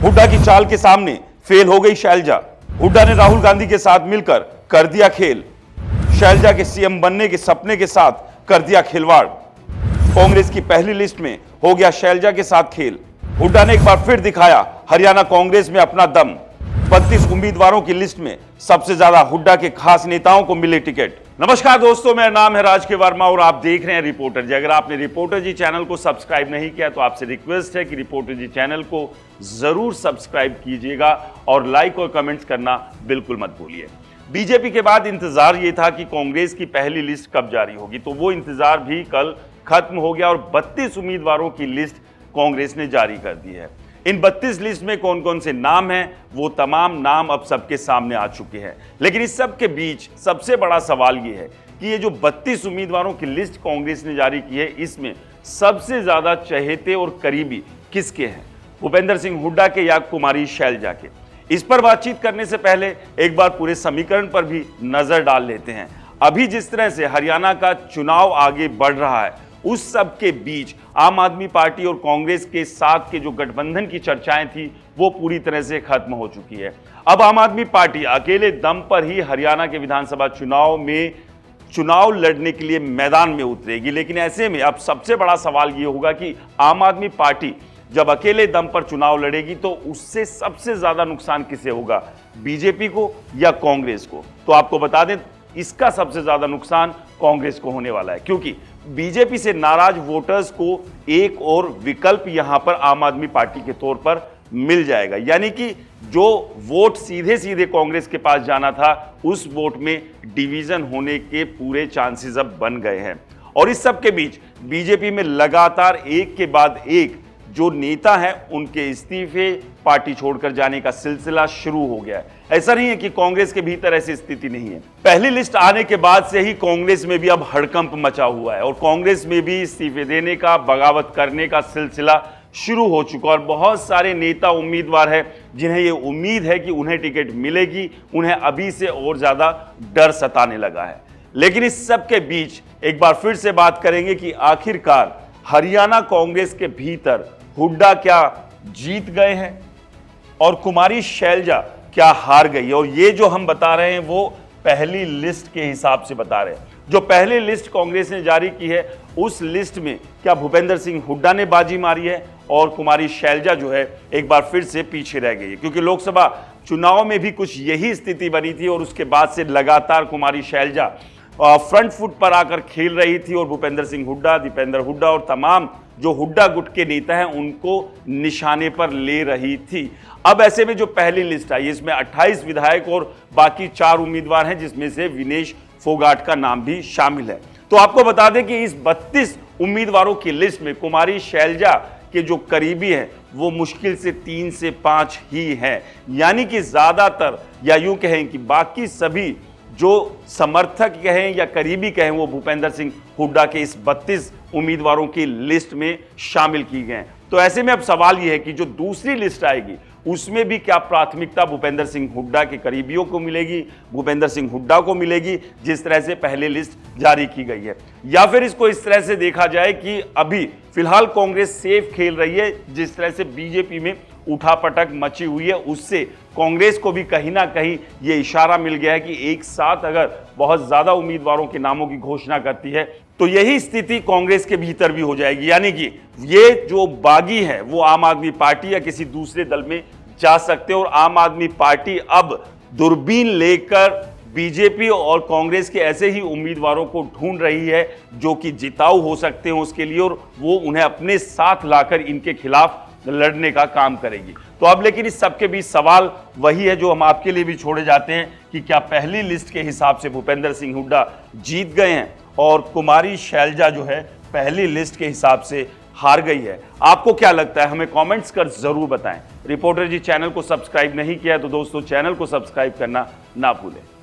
हुड्डा की चाल के सामने फेल हो गई शैलजा। हुड्डा ने राहुल गांधी के साथ मिलकर कर दिया खेल। शैलजा के सीएम बनने के सपने के साथ कर दिया खिलवाड़। कांग्रेस की पहली लिस्ट में हो गया शैलजा के साथ खेल। हुड्डा ने एक बार फिर दिखाया हरियाणा कांग्रेस में अपना दम। 32 उम्मीदवारों की लिस्ट में सबसे ज्यादा हुड्डा के खास नेताओं को मिले टिकट। नमस्कार दोस्तों, मेरा नाम है राज के वर्मा और आप देख रहे हैं रिपोर्टर जी। अगर आपने रिपोर्टर जी चैनल को सब्सक्राइब नहीं किया तो आपसे रिक्वेस्ट है कि रिपोर्टर जी चैनल को जरूर सब्सक्राइब कीजिएगा और लाइक और कमेंट्स करना बिल्कुल मत भूलिए। बीजेपी के बाद इंतजार ये था कि कांग्रेस की पहली लिस्ट कब जारी होगी, तो वो इंतजार भी कल खत्म हो गया और 32 उम्मीदवारों की लिस्ट कांग्रेस ने जारी कर दी है। इन 32 लिस्ट में कौन कौन से नाम हैं, वो तमाम नाम अब सबके सामने आ चुके हैं। लेकिन इस सब के बीच सबसे बड़ा सवाल ये है कि ये जो 32 उम्मीदवारों की लिस्ट कांग्रेस ने जारी की है, इसमें सबसे ज्यादा चहेते और करीबी किसके हैं, भूपेंद्र सिंह हुड्डा के या कुमारी शैलजा के? इस पर बातचीत करने से पहले एक बार पूरे समीकरण पर भी नजर डाल लेते हैं। अभी जिस तरह से हरियाणा का चुनाव आगे बढ़ रहा है, उस सब के बीच आम आदमी पार्टी और कांग्रेस के साथ के जो गठबंधन की चर्चाएं थी वो पूरी तरह से खत्म हो चुकी है। अब आम आदमी पार्टी अकेले दम पर ही हरियाणा के विधानसभा चुनाव में चुनाव लड़ने के लिए मैदान में उतरेगी। लेकिन ऐसे में अब सबसे बड़ा सवाल ये होगा कि आम आदमी पार्टी जब अकेले दम पर चुनाव लड़ेगी तो उससे सबसे ज्यादा नुकसान किसे होगा, बीजेपी को या कांग्रेस को? तो आपको बता दें, इसका सबसे ज्यादा नुकसान कांग्रेस को होने वाला है, क्योंकि बीजेपी से नाराज वोटर्स को एक और विकल्प यहां पर आम आदमी पार्टी के तौर पर मिल जाएगा। यानी कि जो वोट सीधे सीधे कांग्रेस के पास जाना था, उस वोट में डिवीजन होने के पूरे चांसेस अब बन गए हैं। और इस सब के बीच बीजेपी में लगातार एक के बाद एक जो नेता हैं उनके इस्तीफे, पार्टी छोड़कर जाने का सिलसिला शुरू हो गया है। ऐसा नहीं है कि कांग्रेस के भीतर ऐसी स्थिति नहीं है। पहली लिस्ट आने के बाद से ही कांग्रेस में भी अब हड़कंप मचा हुआ है और कांग्रेस में भी इस्तीफे देने का, बगावत करने का सिलसिला शुरू हो चुका। और बहुत सारे नेता उम्मीदवार हैं जिन्हें ये उम्मीद है कि उन्हें टिकट मिलेगी, उन्हें अभी से और ज्यादा डर सताने लगा है। लेकिन इस सब के बीच एक बार फिर से बात करेंगे कि आखिरकार हरियाणा कांग्रेस के भीतर हुड्डा क्या जीत गए हैं और कुमारी शैलजा क्या हार गई? और ये जो हम बता रहे हैं वो पहली लिस्ट के हिसाब से बता रहे हैं। जो पहली लिस्ट कांग्रेस ने जारी की है, उस लिस्ट में क्या भूपेंद्र सिंह हुड्डा ने बाजी मारी है और कुमारी शैलजा जो है एक बार फिर से पीछे रह गई है? क्योंकि लोकसभा चुनाव में भी कुछ यही स्थिति बनी थी और उसके बाद से लगातार कुमारी शैलजा फ्रंट फुट पर आकर खेल रही थी और भूपेंद्र सिंह हुड्डा, दीपेंद्र हुड्डा और तमाम जो हुड्डा गुट के नेता हैं उनको निशाने पर ले रही थी। अब ऐसे में जो पहली लिस्ट आई, इसमें 28 विधायक और बाकी 4 उम्मीदवार हैं, जिसमें से विनेश फोगाट का नाम भी शामिल है। तो आपको बता दें कि इस 32 उम्मीदवारों की लिस्ट में कुमारी शैलजा के जो करीबी हैं वो मुश्किल से 3 से 5 ही हैं। यानी कि ज्यादातर, या यूं कहें कि बाकी सभी जो समर्थक कहें या करीबी कहें, वो भूपेंद्र सिंह हुड्डा के इस 32 उम्मीदवारों की लिस्ट में शामिल की गए हैं। तो ऐसे में अब सवाल यह है कि जो दूसरी लिस्ट आएगी उसमें भी क्या प्राथमिकता भूपेंद्र सिंह हुड्डा के करीबियों को मिलेगी, भूपेंद्र सिंह हुड्डा को मिलेगी जिस तरह से पहले लिस्ट जारी की गई है, या फिर इसको इस तरह से देखा जाए कि अभी फिलहाल कांग्रेस सेफ खेल रही है? जिस तरह से बीजेपी में उठापटक मची हुई है, उससे कांग्रेस को भी कहीं ना कहीं यह इशारा मिल गया है कि एक साथ अगर बहुत ज्यादा उम्मीदवारों के नामों की घोषणा करती है तो यही स्थिति कांग्रेस के भीतर भी हो जाएगी। यानी कि ये जो बागी है वो आम आदमी पार्टी या किसी दूसरे दल में जा सकते हैं और आम आदमी पार्टी अब दूरबीन लेकर बीजेपी और कांग्रेस के ऐसे ही उम्मीदवारों को ढूंढ रही है जो कि जिताऊ हो सकते हैं उसके लिए, और वो उन्हें अपने साथ लाकर इनके खिलाफ लड़ने का काम करेगी। तो अब लेकिन इस सबके बीच सवाल वही है जो हम आपके लिए भी छोड़े जाते हैं कि क्या पहली लिस्ट के हिसाब से भूपेंद्र सिंह हुड्डा जीत गए हैं और कुमारी शैलजा जो है पहली लिस्ट के हिसाब से हार गई है? आपको क्या लगता है, हमें कमेंट्स कर जरूर बताएं। रिपोर्टर जी चैनल को सब्सक्राइब नहीं किया है तो दोस्तों चैनल को सब्सक्राइब करना ना भूलें।